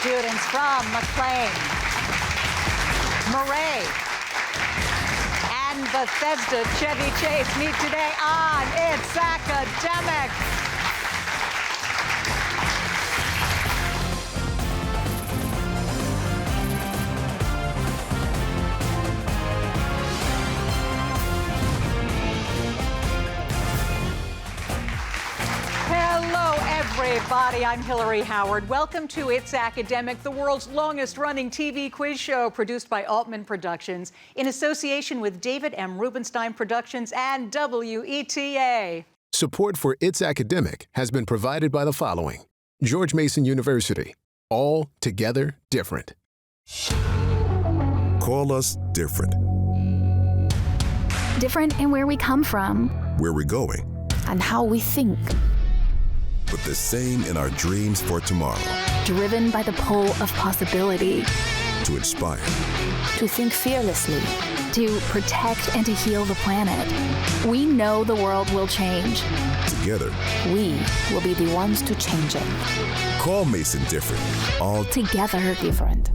students from McLean, Murray, and Bethesda Chevy Chase meet today on It's Academic. Hello, everybody. I'm Hillary Howard. Welcome to It's Academic, the world's longest-running TV quiz show produced by Altman Productions in association with David M. Rubenstein Productions and WETA. Support for It's Academic has been provided by the following: George Mason University. All together different. Call us different. Different in where we come from, Where we're going, and how we think. but the same in our dreams for tomorrow. Driven by the pull of possibility. To inspire, To think fearlessly. To protect and to heal the planet. We know the world will change. together. We will be the ones to change it. Call Mason different. All Together different.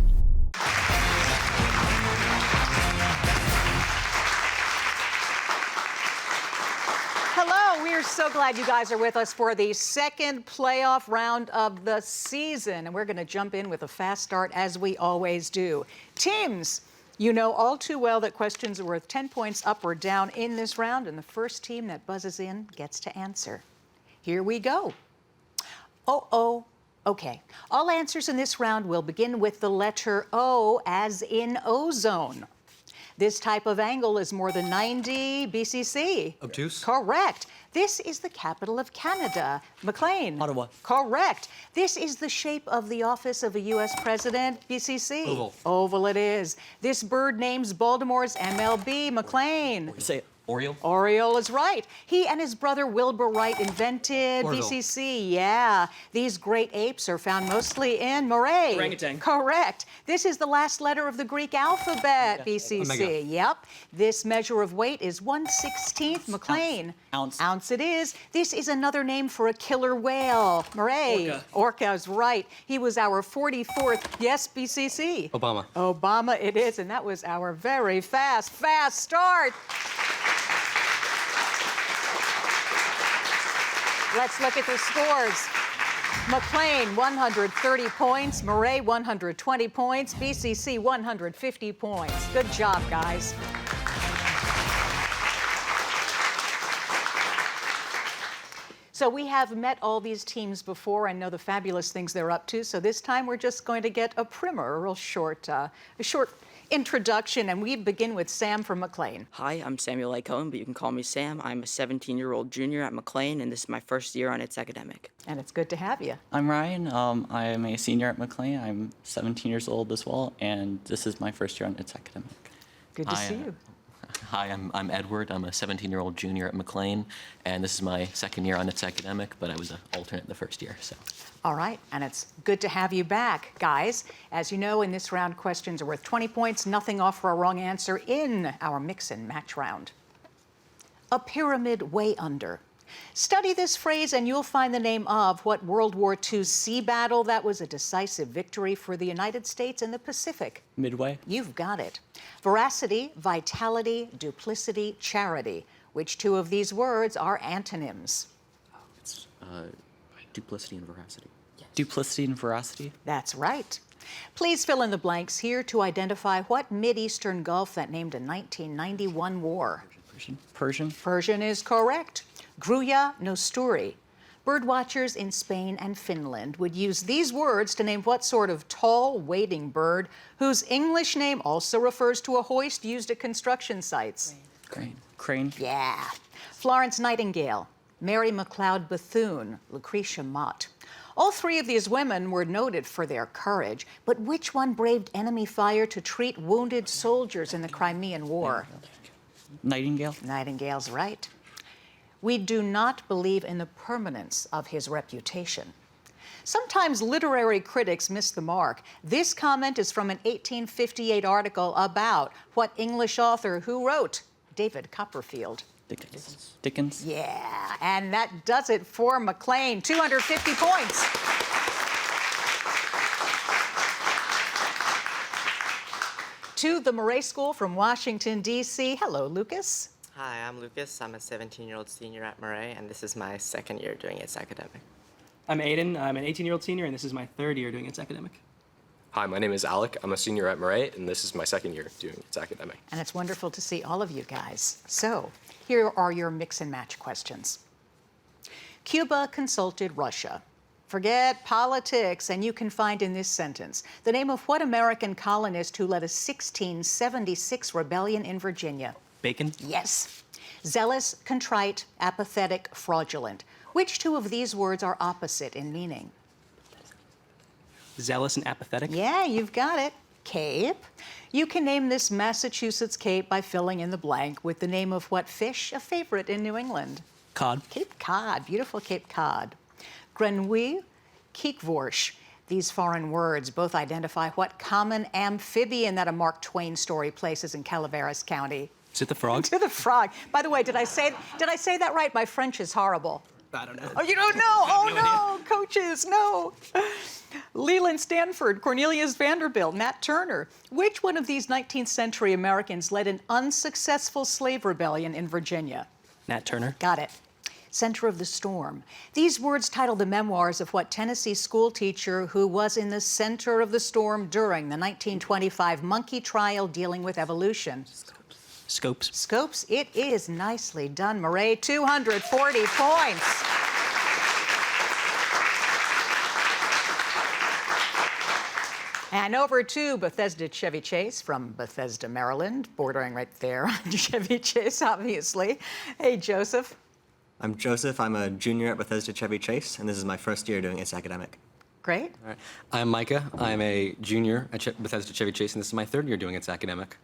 Hello, we are so glad you guys are with us for the second playoff round of the season. And we're going to jump in with a fast start as we always do. Teams, you know all too well that questions are worth 10 points up or down in this round, and the first team that buzzes in gets to answer. Here we go. Okay. All answers in this round will begin with the letter O, as in ozone. This type of angle is more than 90 BCC. Obtuse? Correct. This is the capital of Canada. McLean? Ottawa. Correct. This is the shape of the office of a U.S. president. BCC? Oval. Oval it is. This bird names Baltimore's MLB. McLean? Say it. Oriole? Oriole is right. He and his brother Wilbur Wright invented Orville. BCC. Yeah. These great apes are found mostly in Moray. Orangutan. Correct. This is the last letter of the Greek alphabet. BCC. Omega. Yep. This measure of weight is 1/16th. McLean. Ounce. Ounce it is. This is another name for a killer whale. Moray. Orca. Orca's right. He was our 44th. Yes, BCC. Obama. Obama it is, and that was our very fast start. Let's look at the scores. McLean, 130 points. Murray, 120 points. BCC, 150 points. Good job, guys. So we have met all these teams before and know the fabulous things they're up to. So this time we're just going to get a primer, a real short, introduction, and we begin with Sam from McLean. Hi, I'm Samuel A. Cohen, but you can call me Sam. I'm a 17-year-old junior at McLean, and this is my first year on It's Academic. And it's good to have you. I'm Ryan. I am a senior at McLean. I'm 17 years old as well, and this is my first year on It's Academic. Good to see you. Hi, I'm Edward. I'm a 17-year-old junior at McLean, and this is my second year on It's Academic, but I was an alternate the first year, so. All right, and it's good to have you back, guys. As you know, in this round, questions are worth 20 points, nothing off for a wrong answer in our mix and match round. A pyramid way under. Study this phrase and you'll find the name of what World War II sea battle that was a decisive victory for the United States in the Pacific. Midway. You've got it. Veracity, vitality, duplicity, charity. Which two of these words are antonyms? It's duplicity and veracity. Duplicity and veracity. That's right. Please fill in the blanks here to identify what Mid-Eastern Gulf that named a 1991 war. Persian. Persian is correct. Gruya Nosturi. Birdwatchers in Spain and Finland would use these words to name what sort of tall, wading bird whose English name also refers to a hoist used at construction sites. Crane. Yeah. Florence Nightingale, Mary McLeod Bethune, Lucretia Mott. All three of these women were noted for their courage, but which one braved enemy fire to treat wounded soldiers in the Crimean War? Nightingale. Nightingale's right. We do not believe in the permanence of his reputation. Sometimes literary critics miss the mark. This comment is from an 1858 article about what English author who wrote David Copperfield. Dickens. Yeah, and that does it for McLean. 250 points. to the Murray School from Washington, D.C. Hello, Lucas. Hi, I'm Lucas. I'm a 17-year-old senior at Murray, and this is my second year doing its academic. I'm Aiden. I'm an 18-year-old senior, and this is my third year doing its academic. Hi, my name is Alec. I'm a senior at Murray, and this is my second year doing its academic. And it's wonderful to see all of you guys. So, here are your mix and match questions. Cuba consulted Russia. Forget politics, and you can find in this sentence the name of what American colonist who led a 1676 rebellion in Virginia? Bacon. Yes. Zealous, contrite, apathetic, fraudulent. Which two of these words are opposite in meaning? Zealous and apathetic. Yeah, you've got it. Cape. You can name this Massachusetts Cape by filling in the blank with the name of what fish, a favorite in New England? Cod. Cape Cod, beautiful Cape Cod. Grenouille, Kiekvorsch. These foreign words both identify what common amphibian that a Mark Twain story places in Calaveras County. Is it the frog? To the frog. By the way, did I say that right? My French is horrible. I don't know. Oh, you don't know? Oh, no, coaches, no. Leland Stanford, Cornelius Vanderbilt, Nat Turner. Which one of these 19th century Americans led an unsuccessful slave rebellion in Virginia? Nat Turner. Got it. Center of the Storm. These words title the memoirs of what Tennessee school teacher who was in the center of the storm during the 1925 monkey trial dealing with evolution? Scopes. Scopes, it is. Nicely done, Murray. 240 points. And over to Bethesda Chevy Chase from Bethesda, Maryland, bordering right there on Chevy Chase, obviously. Hey, Joseph. I'm Joseph. I'm a junior at Bethesda Chevy Chase, and this is my first year doing its academic. Great. All right. I'm Micah. I'm a junior at Bethesda Chevy Chase, and this is my third year doing its academic.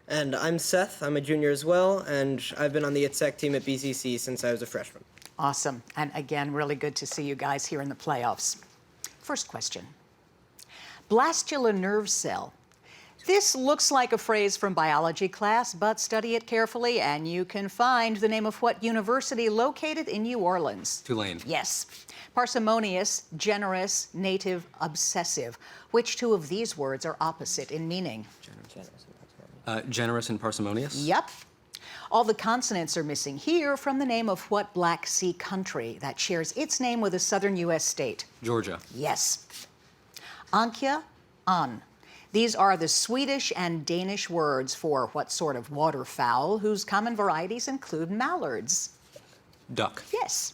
And I'm Seth. I'm a junior as well, and I've been on the ITSEC team at BCC since I was a freshman. Awesome. And again, really good to see you guys here in the playoffs. First question. Blastula nerve cell. This looks like a phrase from biology class, but study it carefully and you can find the name of what university located in New Orleans? Tulane. Yes. Parsimonious, generous, native, obsessive. Which two of these words are opposite in meaning? Generous and parsimonious? Yep. All the consonants are missing here from the name of what Black Sea country that shares its name with a southern U.S. state? Georgia. Yes. Ankia, an. These are the Swedish and Danish words for what sort of waterfowl whose common varieties include mallards? Duck. Yes.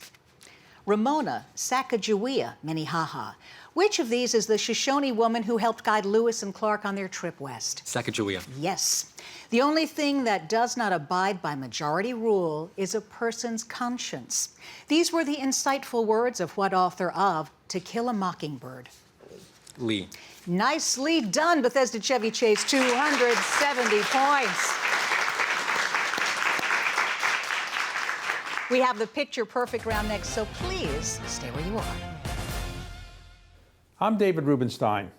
Ramona, Sacagawea, Minnehaha. Which of these is the Shoshone woman who helped guide Lewis and Clark on their trip west? Sacagawea. Yes. The only thing that does not abide by majority rule is a person's conscience. These were the insightful words of what author of To Kill a Mockingbird? Lee. Nicely done, Bethesda Chevy Chase, 270 points. We have the picture perfect round next, so please stay where you are. I'm David Rubenstein.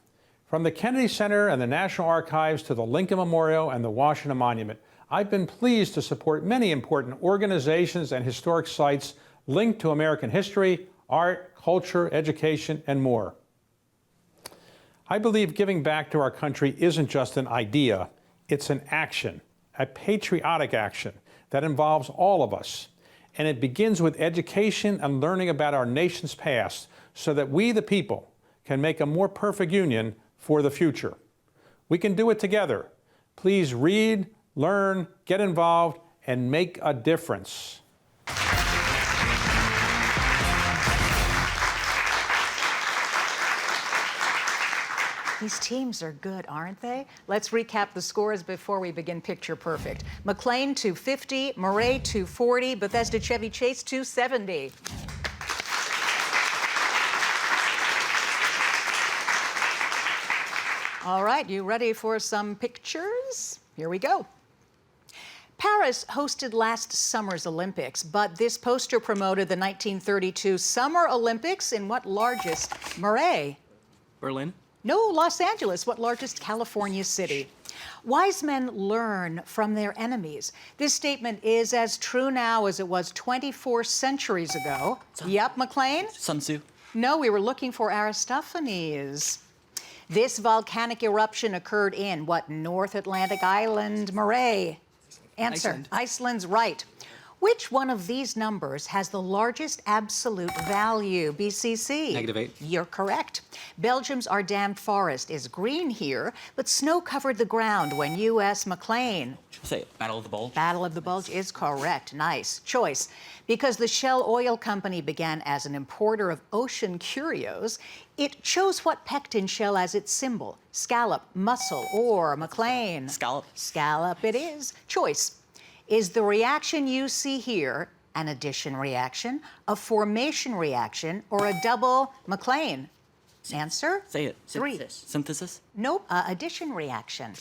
From the Kennedy Center and the National Archives to the Lincoln Memorial and the Washington Monument, I've been pleased to support many important organizations and historic sites linked to American history, art, culture, education, and more. I believe giving back to our country isn't just an idea, it's an action, a patriotic action that involves all of us. And it begins with education and learning about our nation's past so that we, the people, can make a more perfect union for the future. We can do it together. Please read, learn, get involved, and make a difference. These teams are good, aren't they? Let's recap the scores before we begin Picture Perfect. McLean 250, Murray 240, Bethesda Chevy Chase 270. All right, you ready for some pictures? Here we go. Paris hosted last summer's Olympics, but this poster promoted the 1932 Summer Olympics in what largest? Murray? Berlin. No, Los Angeles. What largest California city? Wise men learn from their enemies. This statement is as true now as it was 24 centuries ago. Yep, McLean? Sun Tzu. No, we were looking for Aristophanes. This volcanic eruption occurred in what North Atlantic island, Murray? Answer. Iceland's right. Which one of these numbers has the largest absolute value? BCC. -8. You're correct. Belgium's Ardennes forest is green here, but snow covered the ground when U.S. McLean. Say Battle of the Bulge. Battle of the Bulge is correct. Nice choice. Because the Shell Oil Company began as an importer of ocean curios, it chose what pectin shell as its symbol: scallop, mussel, or McLean. Scallop. Scallop it is. Choice. Is the reaction you see here an addition reaction, a formation reaction, or a double McLean? Answer? Say it. 3. Synthesis. Nope, addition reaction.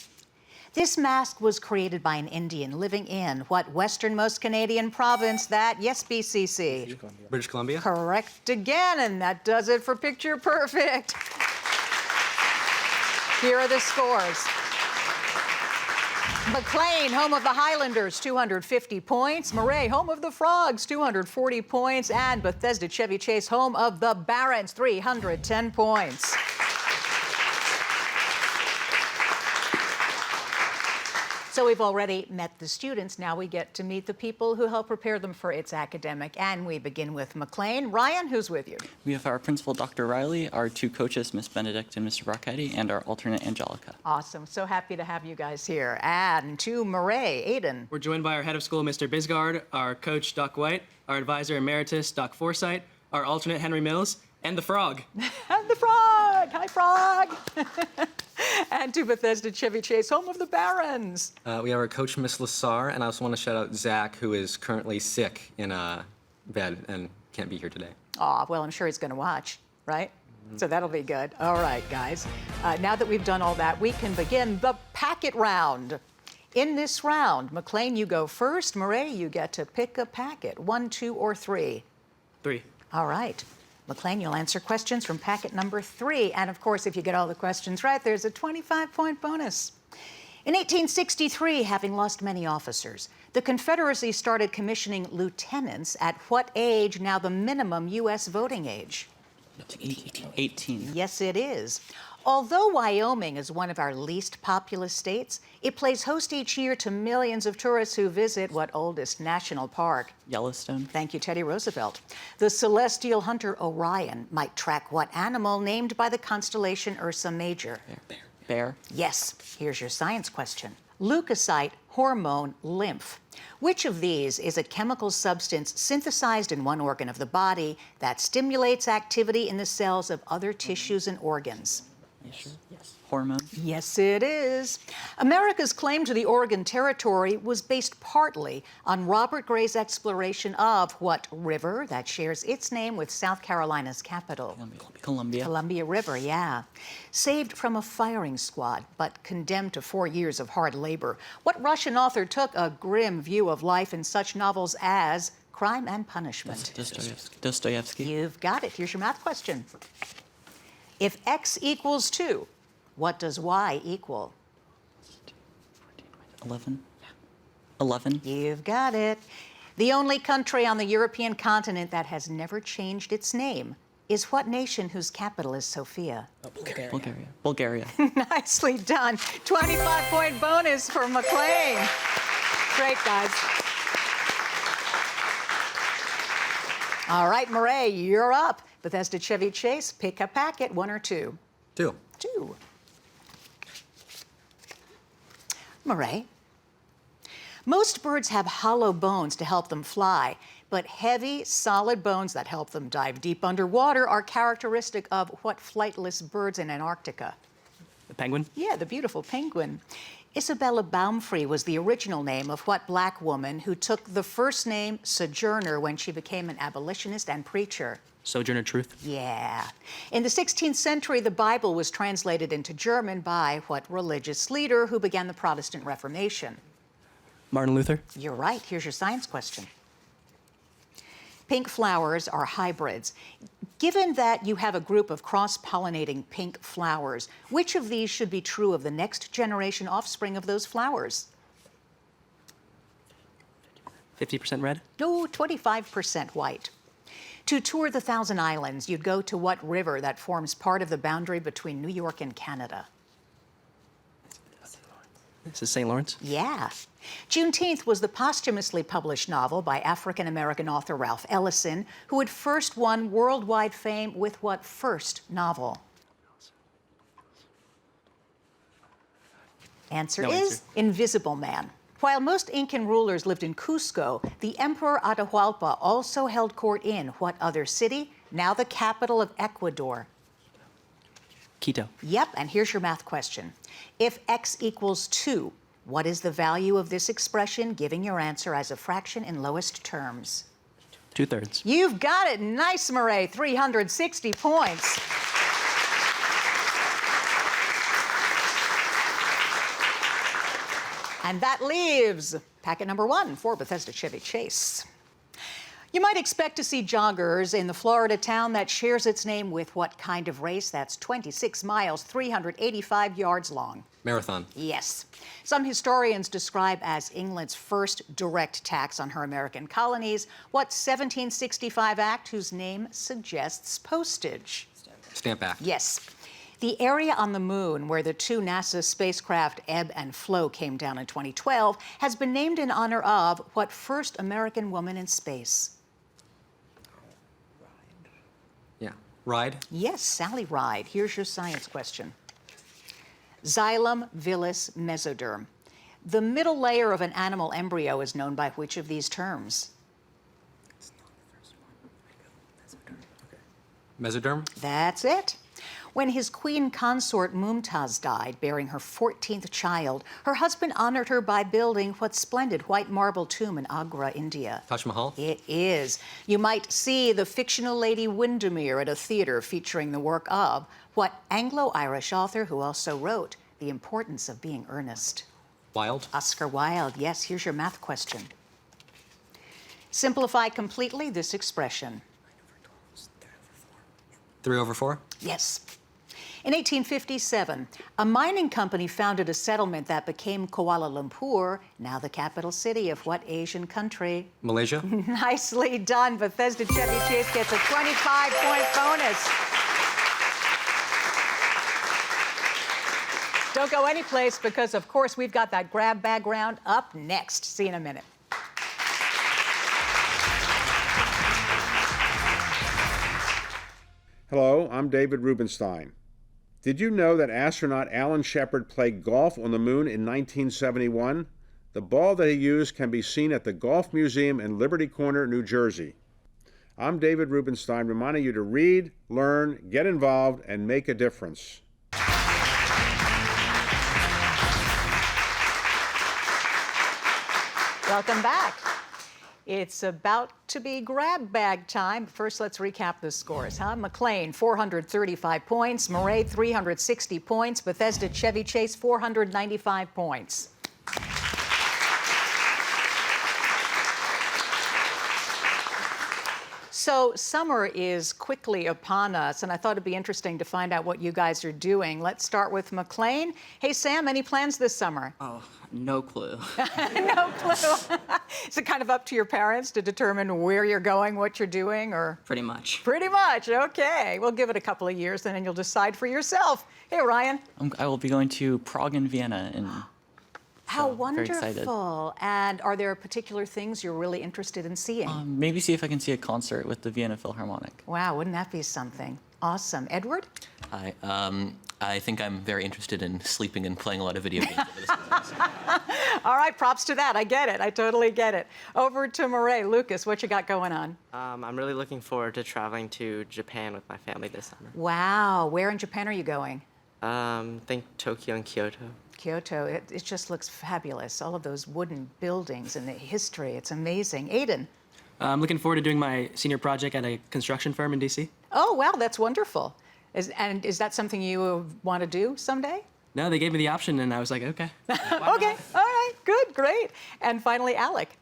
This mask was created by an Indian living in what westernmost Canadian province? That, yes, BCC. British Columbia. Correct again, and that does it for Picture Perfect. Here are the scores. McLean, home of the Highlanders, 250 points. Murray, home of the Frogs, 240 points. And Bethesda Chevy Chase, home of the Barons, 310 points. So we've already met the students. Now we get to meet the people who help prepare them for its academic. And we begin with McLean. Ryan, who's with you? We have our principal, Dr. Riley, our two coaches, Miss Benedict and Mr. Brocchetti, and our alternate, Angelica. Awesome. So happy to have you guys here. And to Murray, Aiden. We're joined by our head of school, Mr. Bisgard, our coach, Doc White, our advisor emeritus, Doc Forsythe, our alternate, Henry Mills, and the Frog. And the Frog. Hi, Frog. And to Bethesda Chevy Chase, home of the Barons. We have our coach, Miss Lassar, and I also want to shout out Zach, who is currently sick in bed and can't be here today. Aw, well, I'm sure he's going to watch, right? So that'll be good. All right, guys. Now that we've done all that, we can begin the packet round. In this round, McLean, you go first. Murray, you get to pick a packet. 1, 2, or 3? 3. All right. McLean, you'll answer questions from packet number 3. And of course, if you get all the questions right, there's a 25-point bonus. In 1863, having lost many officers, the Confederacy started commissioning lieutenants at what age, now the minimum U.S. voting age? 18. Yes, it is. Although Wyoming is one of our least populous states, it plays host each year to millions of tourists who visit what oldest national park? Yellowstone. Thank you, Teddy Roosevelt. The celestial hunter Orion might track what animal named by the constellation Ursa Major? Bear. Yes. Here's your science question. Leukocyte, hormone, lymph. Which of these is a chemical substance synthesized in one organ of the body that stimulates activity in the cells of other tissues and organs? Sure? Yes. Hormone. Yes, it is. America's claim to the Oregon Territory was based partly on Robert Gray's exploration of what river that shares its name with South Carolina's capital? Columbia. Columbia River, yeah. Saved from a firing squad, but condemned to 4 years of hard labor. What Russian author took a grim view of life in such novels as Crime and Punishment? Dostoevsky. You've got it. Here's your math question. If x equals 2, what does y equal? 11. 11. You've got it. The only country on the European continent that has never changed its name is what nation whose capital is Sofia? Bulgaria. Nicely done. 25-point bonus for McLean. Great, guys. All right, Murray, you're up. Bethesda Chevy Chase, pick a packet, 1 or 2? 2. 2. Murray. Most birds have hollow bones to help them fly, but heavy, solid bones that help them dive deep underwater are characteristic of what flightless birds in Antarctica? The penguin? Yeah, the beautiful penguin. Isabella Baumfree was the original name of what black woman who took the first name Sojourner when she became an abolitionist and preacher? Sojourner Truth? Yeah. In the 16th century, the Bible was translated into German by what religious leader who began the Protestant Reformation? Martin Luther? You're right. Here's your science question. Pink flowers are hybrids. Given that you have a group of cross-pollinating pink flowers, which of these should be true of the next generation offspring of those flowers? 50% red? No, 25% white. To tour the Thousand Islands, you'd go to what river that forms part of the boundary between New York and Canada? This is St. Lawrence. Yeah. Juneteenth was the posthumously published novel by African-American author Ralph Ellison, who had first won worldwide fame with what first novel? Answer No is answer. Invisible Man. While most Incan rulers lived in Cusco, the Emperor Atahualpa also held court in what other city? Now the capital of Ecuador. Quito. Yep, and here's your math question. If x equals 2, what is the value of this expression, giving your answer as a fraction in lowest terms? 2/3. You've got it. Nice, Murray. 360 points. And that leaves packet number 1 for Bethesda Chevy Chase. You might expect to see joggers in the Florida town that shares its name with what kind of race? That's 26 miles, 385 yards long. Marathon. Yes. Some historians describe as England's first direct tax on her American colonies what 1765 act whose name suggests postage? Stamp Act. Yes. The area on the moon where the 2 NASA spacecraft Ebb and Flow came down in 2012 has been named in honor of what first American woman in space? Yeah. Ride. Yes, Sally Ride. Here's your science question. Xylem, villus, mesoderm. The middle layer of an animal embryo is known by which of these terms? Mesoderm. That's it. When his queen consort Mumtaz died, bearing her 14th child, her husband honored her by building what splendid white marble tomb in Agra, India? Taj Mahal. It is. You might see the fictional Lady Windermere at a theater featuring the work of what Anglo-Irish author who also wrote The Importance of Being Earnest? Wilde. Oscar Wilde. Yes, here's your math question. Simplify completely this expression. 3/4. Yes. In 1857, a mining company founded a settlement that became Kuala Lumpur, now the capital city of what Asian country? Malaysia. Nicely done. Bethesda Chevy Chase gets a 25-point bonus. Don't go anyplace because, of course, we've got that grab bag round up next. See you in a minute. Hello, I'm David Rubenstein. Did you know that astronaut Alan Shepard played golf on the moon in 1971? The ball that he used can be seen at the Golf Museum in Liberty Corner, New Jersey. I'm David Rubenstein, reminding you to read, learn, get involved, and make a difference. Welcome back. It's about to be grab bag time. First, let's recap the scores, huh? McLean, 435 points. Murray, 360 points. Bethesda Chevy Chase, 495 points. So summer is quickly upon us, and I thought it'd be interesting to find out what you guys are doing. Let's start with McLean. Hey, Sam, any plans this summer? Oh, no clue. No clue. Is it kind of up to your parents to determine where you're going, what you're doing, or? Pretty much. Pretty much, okay. We'll give it a couple of years, and then you'll decide for yourself. Hey, Ryan. I will be going to Prague and Vienna in How very excited. wonderful. And are there particular things you're really interested in seeing? Maybe see if I can see a concert with the Vienna Philharmonic. Wow, wouldn't that be something? Awesome. Edward? I think I'm very interested in sleeping and playing a lot of video games over this weekend. All right, props to that. I get it. I totally get it. Over to Murray. Lucas, what you got going on? I'm really looking forward to traveling to Japan with my family this summer. Wow. Where in Japan are you going? Think Tokyo and Kyoto. Kyoto. It just looks fabulous. All of those wooden buildings and the history. It's amazing. Aiden? I'm looking forward to doing my senior project at a construction firm in D.C. Oh, wow, that's wonderful. Is that something you want to do someday? No, they gave me the option, and I was like, okay. Okay, all right, good, great. And finally, Alec.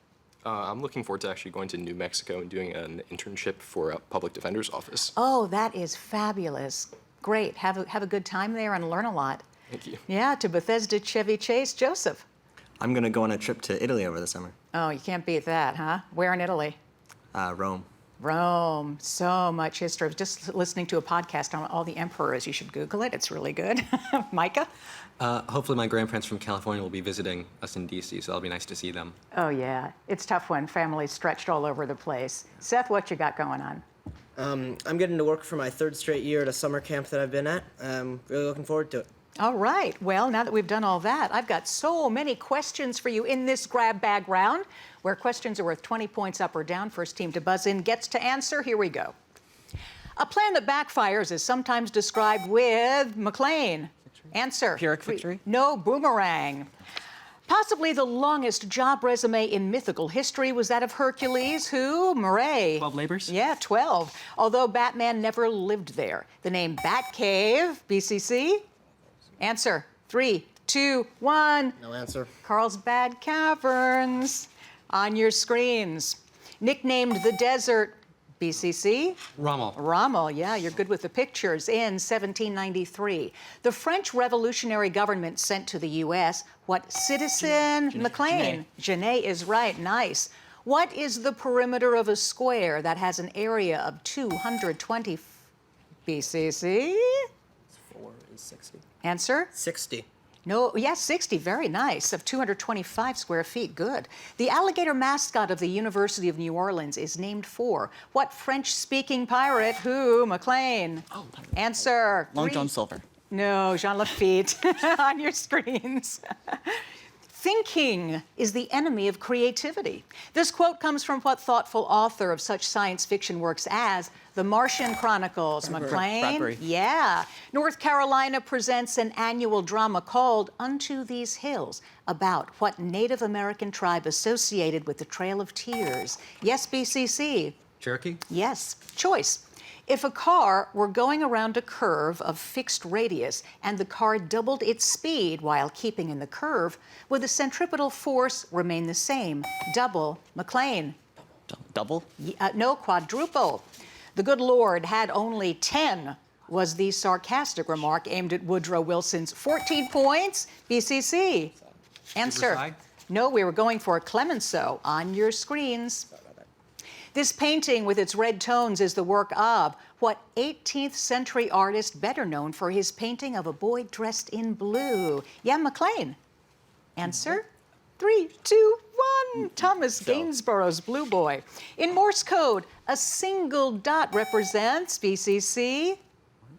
I'm looking forward to actually going to New Mexico and doing an internship for a public defender's office. Oh, that is fabulous. Great. Have a good time there and learn a lot. Thank you. Yeah, to Bethesda Chevy Chase. Joseph. I'm going to go on a trip to Italy over the summer. Oh, you can't beat that, huh? Where in Italy? Rome. Rome, so much history. I was just listening to a podcast on all the emperors. You should Google it. It's really good. Micah? Hopefully my grandparents from California will be visiting us in D.C., so that'll be nice to see them. Oh, yeah. It's tough when families stretched all over the place. Seth, what you got going on? I'm getting to work for my 3rd straight year at a summer camp that I've been at. I'm really looking forward to it. All right. Well, now that we've done all that, I've got so many questions for you in this grab bag round, where questions are worth 20 points up or down. First team to buzz in gets to answer. Here we go. A plan that backfires is sometimes described with McLean. Answer. Pyrrhic victory? No, boomerang. Possibly the longest job resume in mythical history was that of Hercules, who? Murray. 12 labors? Yeah, 12. Although Batman never lived there. The name Batcave, BCC? Answer. 3, 2, 1. No answer. Carlsbad Caverns on your screens. Nicknamed the desert, BCC? Rommel. Rommel, yeah, you're good with the pictures. In 1793, the French revolutionary government sent to the U.S. what citizen? McLean. Genet is right, nice. What is the perimeter of a square that has an area of 220 BCC? 4 is 60. Answer? 60. No, yes, 60, very nice, of 225 square feet, good. The alligator mascot of the University of New Orleans is named for what French-speaking pirate? Who? McLean. Oh, Answer. Long John Silver. No, Jean Lafitte on your screens. Thinking is the enemy of creativity. This quote comes from what thoughtful author of such science fiction works as The Martian Chronicles? McLean? Bradbury. Yeah. North Carolina presents an annual drama called Unto These Hills about what Native American tribe associated with the Trail of Tears. Yes, BCC? Cherokee? Yes. Choice. If a car were going around a curve of fixed radius and the car doubled its speed while keeping in the curve, would the centripetal force remain the same? Double. McLean? Double? No, quadruple. The good Lord had only 10, was the sarcastic remark aimed at Woodrow Wilson's 14 points. BCC? Answer. Riverside? No, we were going for Clemenceau on your screens. This painting with its red tones is the work of what 18th century artist better known for his painting of a boy dressed in blue? Yeah, McLean. Answer? 3, 2, 1. Thomas Gainsborough's Blue Boy. In Morse code, a single dot represents BCC.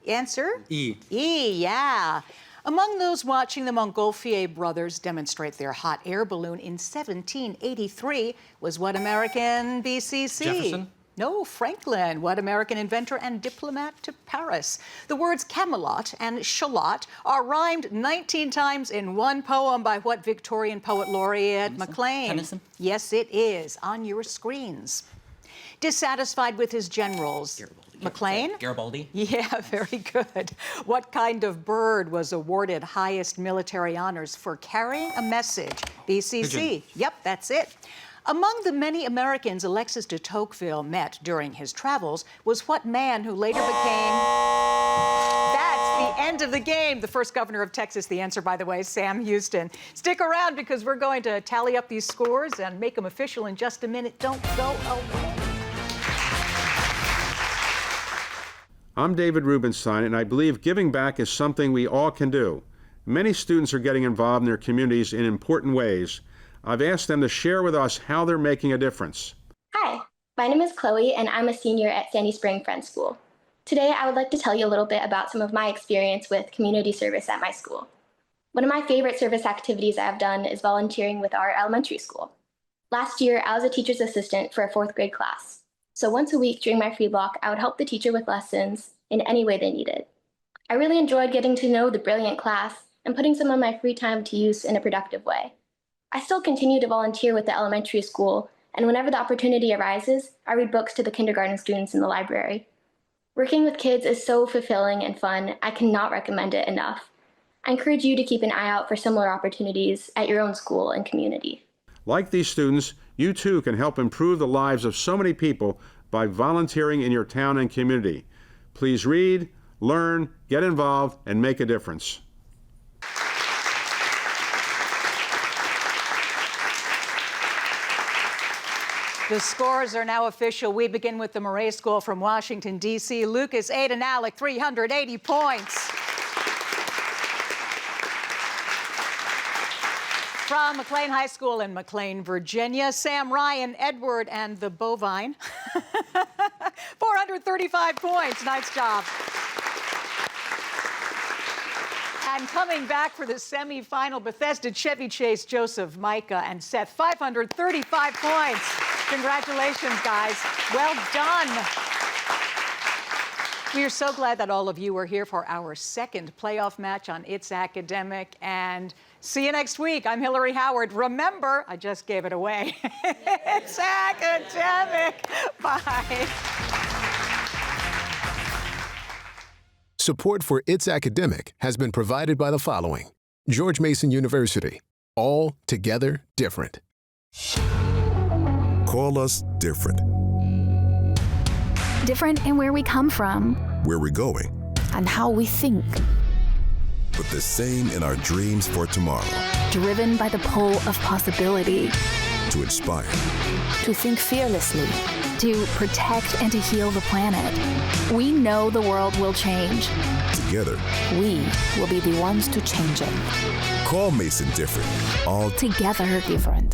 Answer? E. E, yeah. Among those watching the Montgolfier brothers demonstrate their hot air balloon in 1783 was what American? BCC? Jefferson? No, Franklin. What American inventor and diplomat to Paris? The words Camelot and shallot are rhymed 19 times in one poem by what Victorian poet laureate? McLean? Tennyson? Yes, it is. On your screens. Dissatisfied with his generals? McLean? Garibaldi? Yeah, very good. What kind of bird was awarded highest military honors for carrying a message? BCC. Pigeon. Yep, that's it. Among the many Americans Alexis de Tocqueville met during his travels was what man who later became... That's the end of the game. The first governor of Texas, the answer, by the way, is Sam Houston. Stick around because we're going to tally up these scores and make them official in just a minute. Don't go away. I'm David Rubenstein, and I believe giving back is something we all can do. Many students are getting involved in their communities in important ways. I've asked them to share with us how they're making a difference. Hi, my name is Chloe, and I'm a senior at Sandy Spring Friends School. Today, I would like to tell you a little bit about some of my experience with community service at my school. One of my favorite service activities I have done is volunteering with our elementary school. Last year, I was a teacher's assistant for a 4th grade class. So once a week during my free block, I would help the teacher with lessons in any way they needed. I really enjoyed getting to know the brilliant class and putting some of my free time to use in a productive way. I still continue to volunteer with the elementary school, and whenever the opportunity arises, I read books to the kindergarten students in the library. Working with kids is so fulfilling and fun, I cannot recommend it enough. I encourage you to keep an eye out for similar opportunities at your own school and community. Like these students, you too can help improve the lives of so many people by volunteering in your town and community. Please read, learn, get involved, and make a difference. The scores are now official. We begin with the Murray School from Washington, D.C. Lucas 8 and Alec 380 points. From McLean High School in McLean, Virginia, Sam, Ryan, Edward, and the Bovine. 435 points. Nice job. And coming back for the semifinal, Bethesda, Chevy Chase, Joseph, Micah, and Seth. 535 points. Congratulations, guys. Well done. We are so glad that all of you are here for our second playoff match on It's Academic. And see you next week. I'm Hillary Howard. Remember, I just gave it away. It's Academic. Bye. Support for It's Academic has been provided by the following: George Mason University. All together different. Call us different. Different in where we come from, Where we're going, and how we think. but the same in our dreams for tomorrow. Driven by the pull of possibility. To inspire, To think fearlessly. To protect and to heal the planet. We know the world will change. together. We will be the ones to change it. Call Mason different. All Together different.